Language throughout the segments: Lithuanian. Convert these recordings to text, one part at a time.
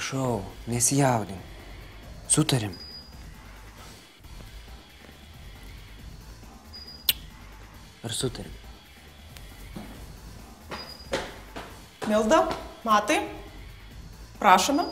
prašau, nesijaudink. Sutarim. Ar sutarim? Milda, Matai, prašome.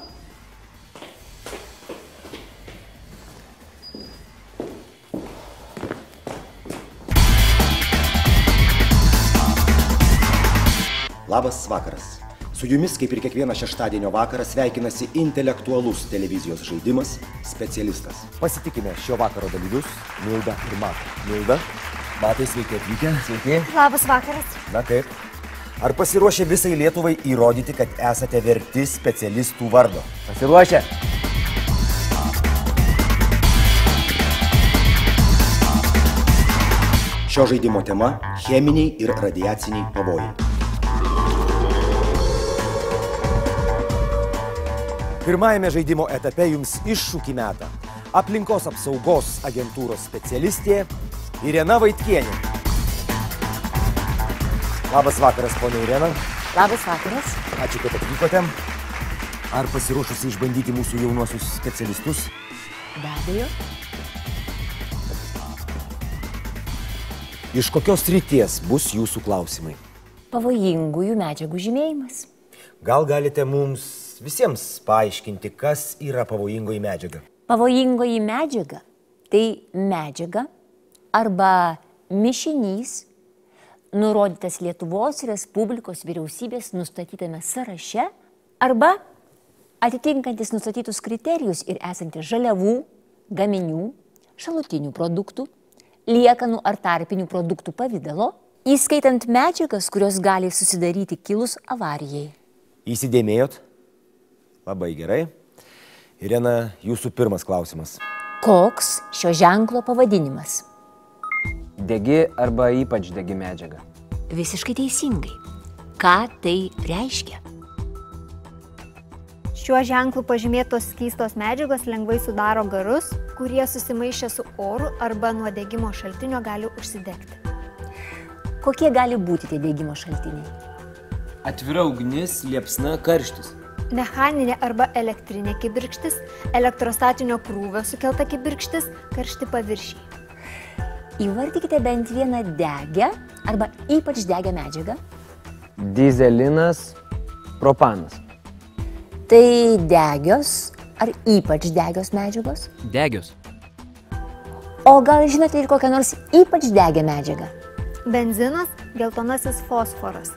Labas vakaras. Su jumis, kaip ir kiekvieną šeštadienio vakarą, sveikinasi intelektualus televizijos žaidimas Specialistas. Pasitikime šio vakaro dalyvius Mildą ir Matą. Milda, Matai, sveiki atvykę. Sveiki. Labas vakaras. Na kaip? Ar pasiruošę visai Lietuvai įrodyti, kad esate verti specialistų vardo? Pasiruošę. Šio žaidimo tema – cheminiai ir radiaciniai pavojai. Pirmajame žaidimo etape jums iššūkį meta aplinkos apsaugos agentūros specialistė Irena Vaitkienė. Labas vakaras, ponia Irena. Labas vakaras. Ačiū, kad atvykote. Ar pasiruošusi išbandyti mūsų jaunuosius specialistus? Be abejo. Iš kokios srities bus jūsų klausimai? Pavojingųjų medžiagų žymėjimas. Gal galite mums visiems paaiškinti, kas yra pavojingoji medžiaga? Pavojingoji medžiaga – tai medžiaga arba mišinys, nurodytas Lietuvos Respublikos vyriausybės nustatytame sąraše arba atitinkantis nustatytus kriterijus ir esantis žaliavų, gaminių, šalutinių produktų, liekanų ar tarpinių produktų pavidalo, įskaitant medžiagas, kurios gali susidaryti kilus avarijai. Įsidėmėjot? Labai gerai. Irena, jūsų pirmas klausimas. Koks šio ženklo pavadinimas? Degi arba ypač degi medžiaga. Visiškai teisingai. Ką tai reiškia? Šiuo ženklu pažymėtos skystos medžiagos lengvai sudaro garus, kurie susimaišę su oru arba nuo degimo šaltinio gali užsidegti. Kokie gali būti tie degimo šaltiniai? Atvira ugnis, liepsna, karštis. Mechaninė arba elektrinė kibirkštis, elektrostatinio krūvio sukelta kibirkštis, karšti paviršiai. Įvardykite bent vieną degę arba ypač degę medžiagą. Dizelinas, propanas. Tai degios ar ypač degios medžiagos? Degios. O gal žinote ir kokią nors ypač degę medžiagą? Benzinas, geltonasis fosforas.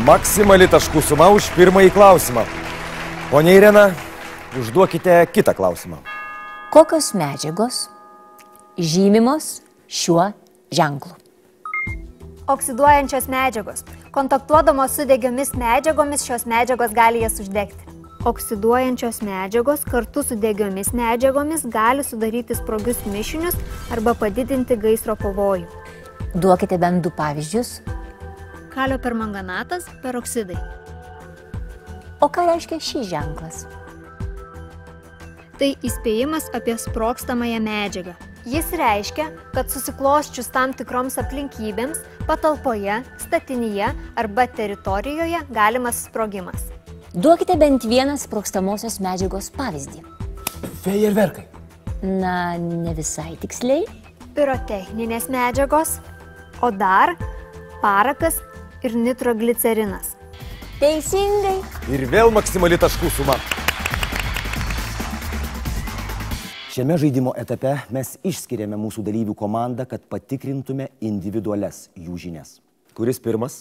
Maksimali taškų suma už pirmąjį klausimą. Ponia Irena, užduokite kitą klausimą. Kokios medžiagos žymimos šiuo ženklu? Oksiduojančios medžiagos. Kontaktuodamos su degiomis medžiagomis, šios medžiagos gali jas uždegti. Oksiduojančios medžiagos kartu su degiomis medžiagomis gali sudaryti sprogius mišinius arba padidinti gaisro pavojų. Duokite bent du pavyzdžius. Kalio permanganatas, peroksidai. O ką reiškia šis ženklas? Tai įspėjimas apie sprogstamąją medžiagą. Jis reiškia, kad susiklosčius tam tikroms aplinkybėms patalpoje, statinyje arba teritorijoje galimas sprogimas. Duokite bent vieną sprogstamosios medžiagos pavyzdį. Fejerverkai. Na, ne visai tiksliai. Pirotechninės medžiagos, o dar parakas ir nitroglicerinas. Teisingai. Ir vėl maksimali taškų suma. Šiame žaidimo etape mes išskiriame mūsų dalyvių komandą, kad patikrintume individualias jų žinias. Kuris pirmas?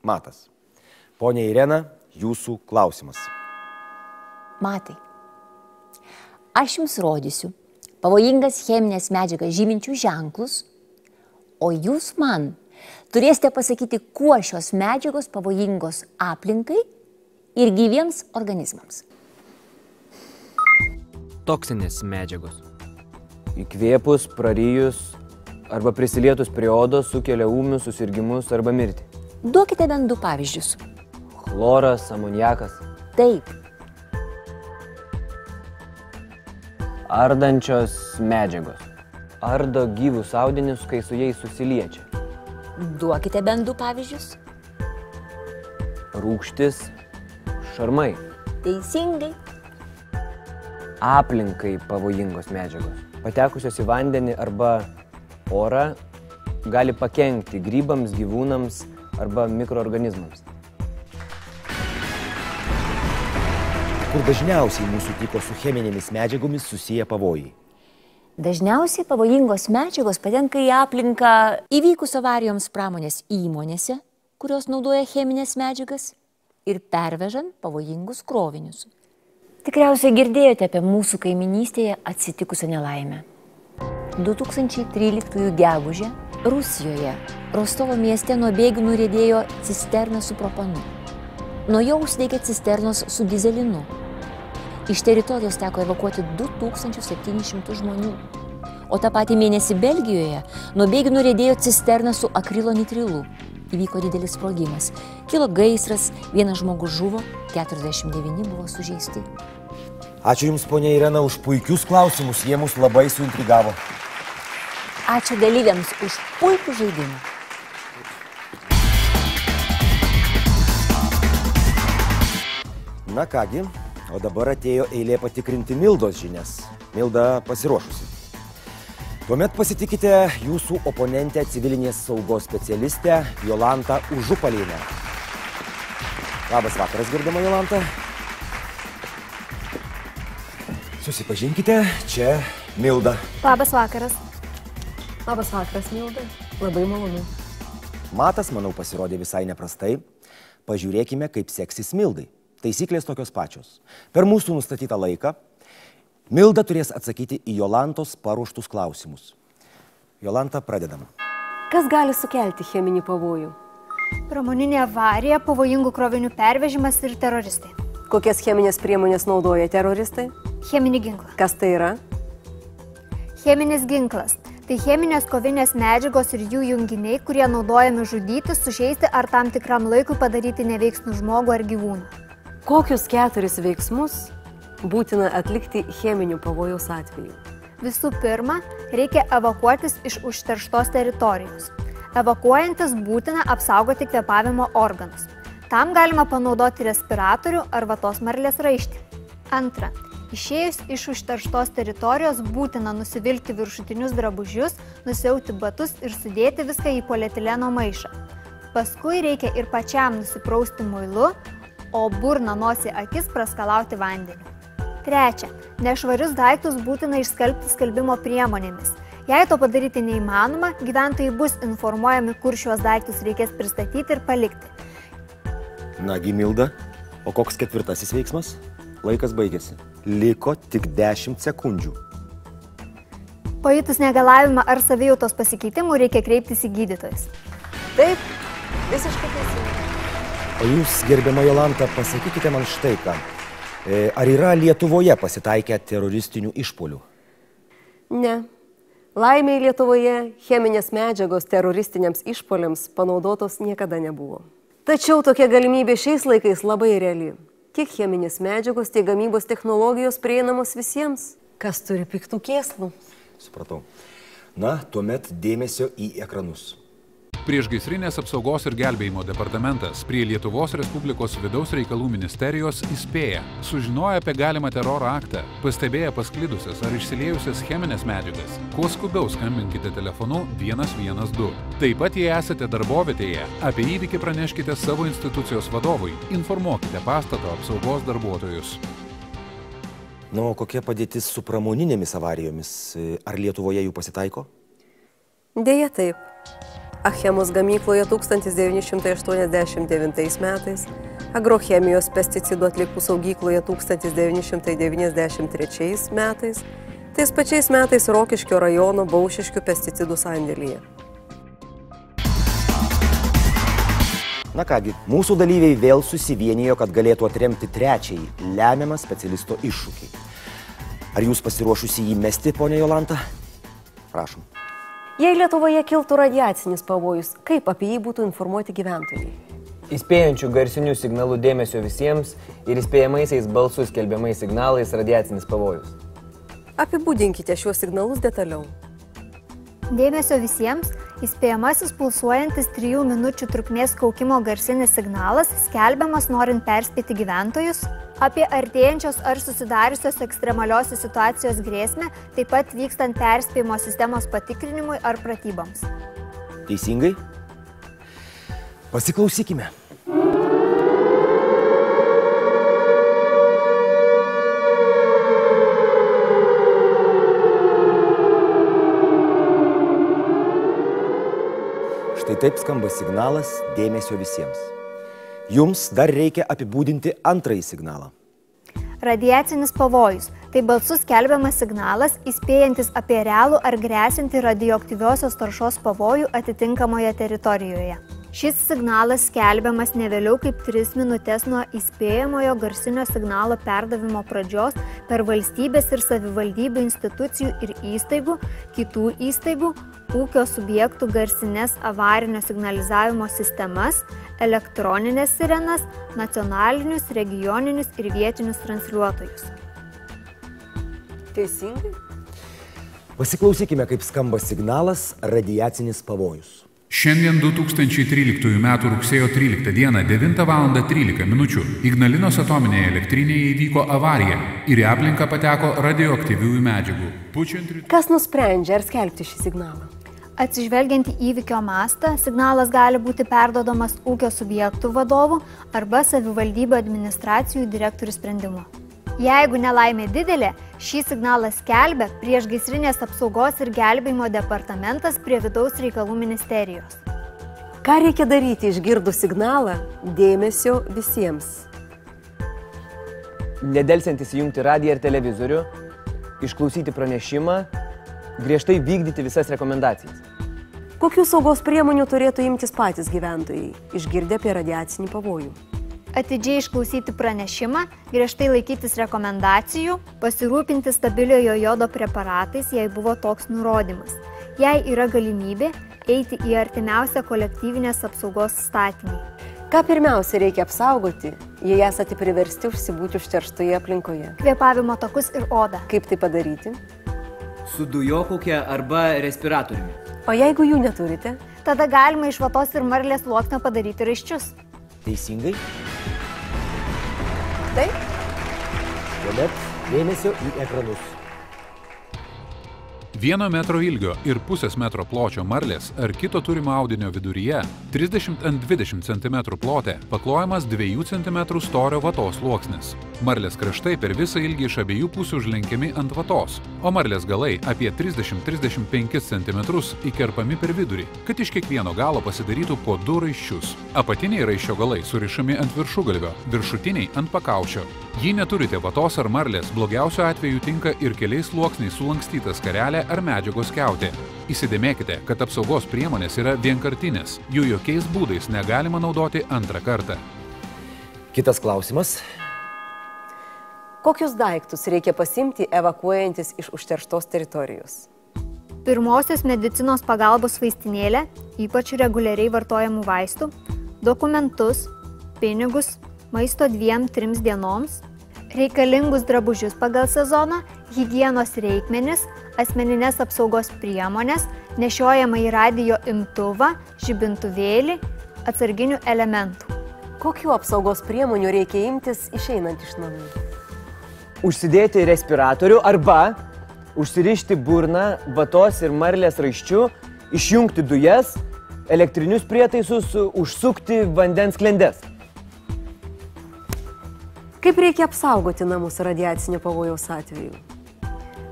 Matas. Ponia Irena, jūsų klausimas. Matai, aš jums rodysiu pavojingas cheminės medžiagas žyminčių ženklus, o jūs man turėsite pasakyti, kuo šios medžiagos pavojingos aplinkai ir gyviems organizmams. Toksinės medžiagos. Įkvėpus, prarijus arba prisilietus prie odos sukelia ūmius susirgimus arba mirtį. Duokite bent du pavyzdžius. Chloras, amoniakas. Taip. Ardančios medžiagos. Ardo gyvus audinius, kai su jais susiliečia. Duokite bent du pavyzdžius. rūgštis, šarmai. Teisingai. Aplinkai pavojingos medžiagos. Patekusios į vandenį arba orą gali pakenkti grybams, gyvūnams arba mikroorganizmams. Kur dažniausiai mūsų tyko su cheminėmis medžiagomis susiję pavojai? Dažniausiai pavojingos medžiagos patenka į aplinką įvykus avarijoms pramonės įmonėse, kurios naudoja cheminės medžiagas, ir pervežant pavojingus krovinius. Tikriausiai girdėjote apie mūsų kaiminystėje atsitikusią nelaimę. 2013 gegužę Rusijoje Rostovo mieste nuo bėgių nuriedėjo cisterna su propanu. Nuo jo užsidegė cisternos su dizelinu. Iš teritorijos teko evakuoti 2700 žmonių. O tą patį mėnesį Belgijoje nuo bėgių nuriedėjo cisterna su akrilo nitrilu. Įvyko didelis sprogimas. Kilo gaisras, vienas žmogus žuvo, 49 buvo sužeisti. Ačiū Jums, ponia Irena, už puikius klausimus. Jie mus labai suintrigavo. Ačiū dalyviams už puikų žaidimą. Na kągi, o dabar atėjo eilė patikrinti Mildos žinias. Milda pasiruošusi. Tuomet pasitikite jūsų oponentę civilinės saugos specialistę Jolantą Užupalienę. Labas vakaras, gerbiama Jolanta. Susipažinkite, čia Milda. Labas vakaras. Labas vakaras, Milda. Labai malonu. Matas, manau, pasirodė visai neprastai. Pažiūrėkime, kaip seksis Mildai. Taisyklės tokios pačios. Per mūsų nustatytą laiką Milda turės atsakyti į Jolantos paruoštus klausimus. Jolanta, pradedam. Kas gali sukelti cheminį pavojų? Pramoninė avarija, pavojingų krovinių pervežimas ir teroristai. Kokias cheminės priemonės naudoja teroristai? Cheminį ginklą. Kas tai yra? Cheminis ginklas. Tai cheminės kovinės medžiagos ir jų junginiai, kurie naudojami žudyti, sužeisti ar tam tikram laikui padaryti neveiksnų žmogų ar gyvūną. Kokius 4 veiksmus būtina atlikti cheminių pavojaus atveju? Visų pirma, reikia evakuotis iš užterštos teritorijos. Evakuojantis būtina apsaugoti kvėpavimo organus. Tam galima panaudoti respiratorių ar vatos marlės raištį. Antra, išėjus iš užterštos teritorijos būtina nusivilkti viršutinius drabužius, nusiauti batus ir sudėti viską į polietileno maišą. Paskui reikia ir pačiam nusiprausti muilu, o burną, nosį, akis praskalauti vandeniu. Trečia, nešvarius daiktus būtina išskalbti skalbimo priemonėmis. Jei to padaryti neįmanoma, gyventojai bus informuojami, kur šiuos daiktus reikės pristatyti ir palikti. Nagi, Milda, o koks 4. veiksmas? Laikas baigėsi. Liko tik 10 sekundžių. Pajutus negalavimą ar savijautos pasikeitimų reikia kreiptis į gydytojus. Taip, visiškai teisingai. O jūs, gerbiama Jolanta, pasakykite man štai ką. Ar yra Lietuvoje pasitaikę teroristinių išpuolių? Ne. Laimei Lietuvoje cheminės medžiagos teroristiniams išpuoliams panaudotos niekada nebuvo. Tačiau tokia galimybė šiais laikais labai reali. Tiek cheminės medžiagos, tiek gamybos technologijos prieinamos visiems. Kas turi piktų kėslų? Supratau. Na, tuomet dėmesio į ekranus. Priešgaisrinės apsaugos ir gelbėjimo departamentas prie Lietuvos Respublikos vidaus reikalų ministerijos įspėja. Sužinoję apie galimą teroro aktą, pastebėję pasklidusias ar išsiliejusias cheminės medžiagas, kuo skubiau skambinkite telefonu 112. Taip pat, jei esate darbovietėje, apie įvykį praneškite savo institucijos vadovui, informuokite pastato apsaugos darbuotojus. Na, o kokia padėtis su pramoninėmis avarijomis? Ar Lietuvoje jų pasitaiko? Deja taip. Achemos gamykloje 1989 metais, agrochemijos pesticidų atliekų saugykloje 1993 metais, tais pačiais metais Rokiškio rajono Baušiškių pesticidų sandėlyje. Na kągi, mūsų dalyviai vėl susivienijo, kad galėtų atremti trečiąjį lemiamą specialisto iššūkį. Ar jūs pasiruošusi jį mesti, ponia Jolanta? Prašom. Jei Lietuvoje kiltų radiacinis pavojus, kaip apie jį būtų informuoti gyventojai? Įspėjančių garsinių signalų dėmesio visiems ir įspėjamaisiais balsų skelbiamais signalais radiacinis pavojus. Apibūdinkite šiuos signalus detaliau. Dėmesio visiems Įspėjamasis pulsuojantis 3 minučių trukmės kaukimo garsinis signalas skelbiamas norint perspėti gyventojus apie artėjančios ar susidariusios ekstremaliosios situacijos grėsmę, taip pat vykstant perspėjimo sistemos patikrinimui ar pratyboms. Teisingai? Pasiklausykime. Štai taip skamba signalas dėmesio visiems. Jums dar reikia apibūdinti antrąjį signalą. Radiacinis pavojus – tai balsu skelbiamas signalas, įspėjantis apie realų ar grėsiantį radioaktyviosios taršos pavojų atitinkamoje teritorijoje. Šis signalas skelbiamas ne vėliau kaip 3 minutės nuo įspėjamojo garsinio signalo perdavimo pradžios per valstybės ir savivaldybių institucijų ir įstaigų, kitų įstaigų, ūkio subjektų garsinės avarinio signalizavimo sistemas, elektroninės sirenas, nacionalinius, regioninius ir vietinius transliuotojus. Teisingai? Pasiklausykime, kaip skamba signalas radiacinis pavojus. Šiandien 2013 m. rugsėjo 13 d. 9:13 min. Ignalinos atominėje elektrinėje įvyko avarija ir į aplinką pateko radioaktyviųjų medžiagų. Kas nusprendžia ar skelbti šį signalą? Atsižvelgiant į įvykio mastą, signalas gali būti perduodamas ūkio subjektų vadovų arba savivaldybių administracijų direktorių sprendimu. Jeigu nelaimė didelė, šį signalą skelbia Priešgaisrinės apsaugos ir gelbėjimo departamentas prie Vidaus reikalų ministerijos. Ką reikia daryti išgirdus signalą dėmesio visiems? Nedelsiant įsijungti radiją ir televizorių, išklausyti pranešimą, griežtai vykdyti visas rekomendacijas. Kokių saugos priemonių turėtų imtis patys gyventojai, išgirdę apie radiacinį pavojų? Atidžiai išklausyti pranešimą, griežtai laikytis rekomendacijų, pasirūpinti stabiliojo jodo preparatais, jei buvo toks nurodymas. Jei yra galimybė, eiti į artimiausią kolektyvinės apsaugos statinį. Ką pirmiausia reikia apsaugoti, jei esate priversti užsibūti užterštoje aplinkoje? Kvėpavimo takus ir odą. Kaip tai padaryti? Su dujokauke arba respiratoriumi. O jeigu jų neturite? Tada galima iš vatos ir marlės sluoksnio padaryti raiščius. Teisingai? Taip? Tuomet dėmesio į ekranus. 1 metro ilgio ir 0,5 metro pločio marlės ar kito turimo audinio viduryje 30 ant 20 cm plote paklojamas 2 cm storio vatos sluoksnis. Marlės kraštai per visą ilgį iš abiejų pusių užlenkiami ant vatos, o marlės galai apie 30-35 cm įkerpami per vidurį, kad iš kiekvieno galo pasidarytų po 2 raiščius. Apatiniai raiščio galai surišami ant viršugalvio, viršutiniai ant pakaušio. Jei neturite vatos ar marlės, blogiausiu atveju tinka ir keliais sluoksniais sulankstyta skarelė ar medžiagos skiautė. Įsidėmėkite, kad apsaugos priemonės yra vienkartinės, jų jokiais būdais negalima naudoti antrą kartą. Kitas klausimas. Kokius daiktus reikia pasiimti evakuojantis iš užterštos teritorijos? Pirmosios medicinos pagalbos vaistinėlę, ypač reguliariai vartojamų vaistų, dokumentus, pinigus, maisto 2-3 dienoms, reikalingus drabužius pagal sezoną, higienos reikmenis, asmeninės apsaugos priemonės, nešiojamą į radijo imtuvą, žibintuvėlį, atsarginių elementų. Kokių apsaugos priemonių reikia imtis išeinant iš namų? Užsidėti respiratorių arba užsirišti burną vatos ir marlės raiščiu, išjungti dujas, elektrinius prietaisus, užsukti vandens sklendes. Kaip reikia apsaugoti namus radiacinio pavojaus atveju?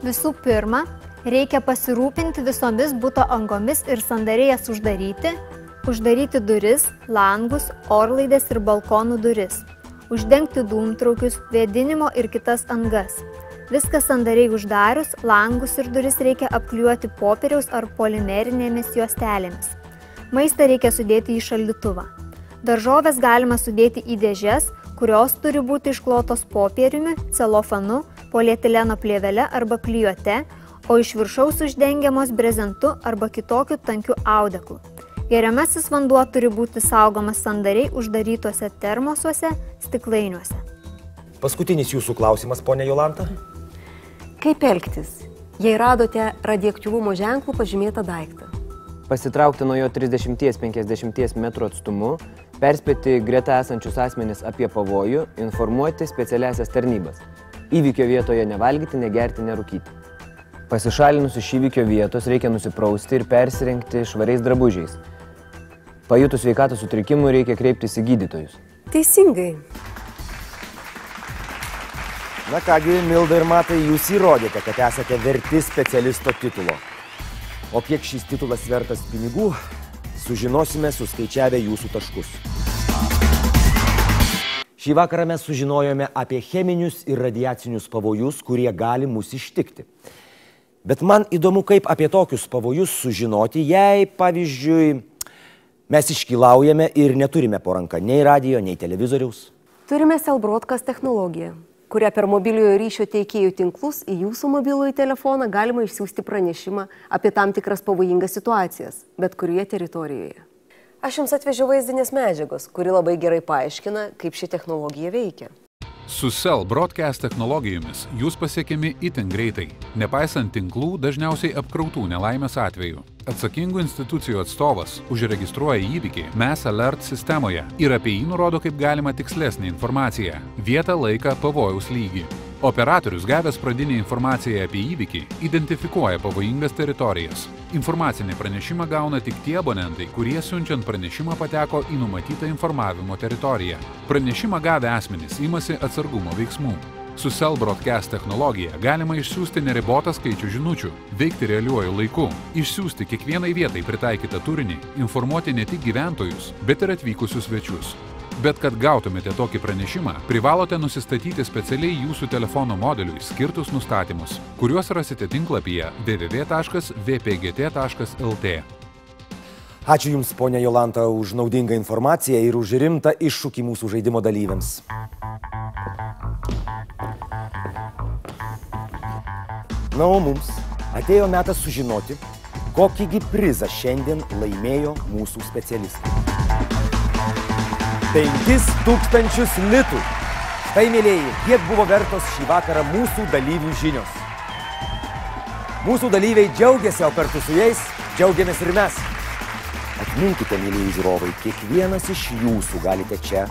Visų pirma, reikia pasirūpinti visomis buto angomis ir sandariai jas uždaryti duris, langus, orlaidės ir balkonų duris, uždengti dūmtraukius, vėdinimo ir kitas angas. Viską sandariai uždarius, langus ir duris reikia apklijuoti popieriaus ar polimerinėmis juostelėmis. Maistą reikia sudėti į šaldytuvą. Daržovės galima sudėti į dėžes, kurios turi būti išklotos popieriumi, celofanu, polietileno plėvele arba klijuote, o iš viršaus uždengiamos brezentu arba kitokiu tankiu audeklu. Geriamasis vanduo turi būti saugomas sandariai uždarytuose termosuose, stiklainiuose. Paskutinis jūsų klausimas, ponia Jolanta. Kaip elgtis, jei radote radioaktyvumo ženklų pažymėtą daiktą? pasitraukti nuo jo 30-50 metrų atstumu, perspėti greta esančius asmenis apie pavojų, informuoti specialiasias tarnybas. Įvykio vietoje nevalgyti, negerti, nerūkyti. Pasišalinus iš įvykio vietos reikia nusiprausti ir persirengti švariais drabužiais. Pajutus sveikatos sutrikimų reikia kreiptis į gydytojus. Teisingai. Na kągi, Milda ir Matai, jūs įrodėte, kad esate verti specialisto titulo. O kiek šis titulas vertas pinigų, sužinosime suskaičiavę jūsų taškus. Šį vakarą mes sužinojome apie cheminius ir radiacinius pavojus, kurie gali mus ištikti. Bet man įdomu, kaip apie tokius pavojus sužinoti, jei, pavyzdžiui, mes iškylaujame ir neturime po ranka nei radijo, nei televizoriaus. Turime Cell Broadcast technologiją, kuria per mobiliojo ryšio teikėjų tinklus į jūsų mobilųjį telefoną galima išsiųsti pranešimą apie tam tikras pavojingas situacijas, bet kurioje teritorijoje. Aš jums atvežiau vaizdinės medžiagos, kuri labai gerai paaiškina, kaip ši technologija veikia. Su Cell Broadcast technologijomis jūs pasiekiami itin greitai, nepaisant tinklų dažniausiai apkrautų nelaimės atveju. Atsakingų institucijų atstovas užregistruoja įvykį Mass Alert sistemoje ir apie jį nurodo kaip galima tikslesnį informaciją, vietą, laiką, pavojaus lygį. Operatorius, gavęs pradinę informaciją apie įvykį, identifikuoja pavojingas teritorijas. Informacinį pranešimą gauna tik tie abonentai, kurie siunčiant pranešimą pateko į numatytą informavimo teritoriją. Pranešimą gavę asmenys imasi atsargumo veiksmų. Su Cell Broadcast technologija galima išsiųsti neribotą skaičių žinučių, veikti realiuoju laiku, išsiųsti kiekvienai vietai pritaikytą turinį, informuoti ne tik gyventojus, bet ir atvykusius svečius. Bet kad gautumėte tokį pranešimą, privalote nusistatyti specialiai jūsų telefono modeliui skirtus nustatymus, kuriuos rasite tinklapyje www.vpgt.lt. Ačiū Jums, ponia Jolanta, už naudingą informaciją ir už rimtą iššūkį mūsų žaidimo dalyviams. Na, o mums atėjo metas sužinoti, kokįgi prizą šiandien laimėjo mūsų specialistai. 5000 litų. Štai, mėlėjai, kiek buvo vertos šį vakarą mūsų dalyvių žinios. Mūsų dalyviai džiaugiasi, o kartu su jais džiaugiamės ir mes. Atminkite, mėlėjai žiūrovai, kiekvienas iš jūsų galite čia,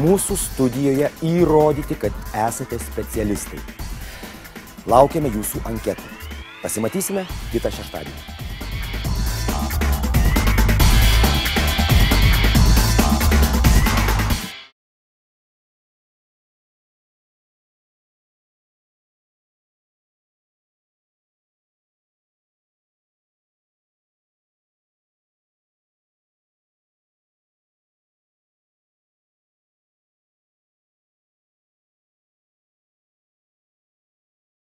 mūsų studijoje, įrodyti, kad esate specialistai. Laukiame jūsų anketų. Pasimatysime kitą šeštadienį.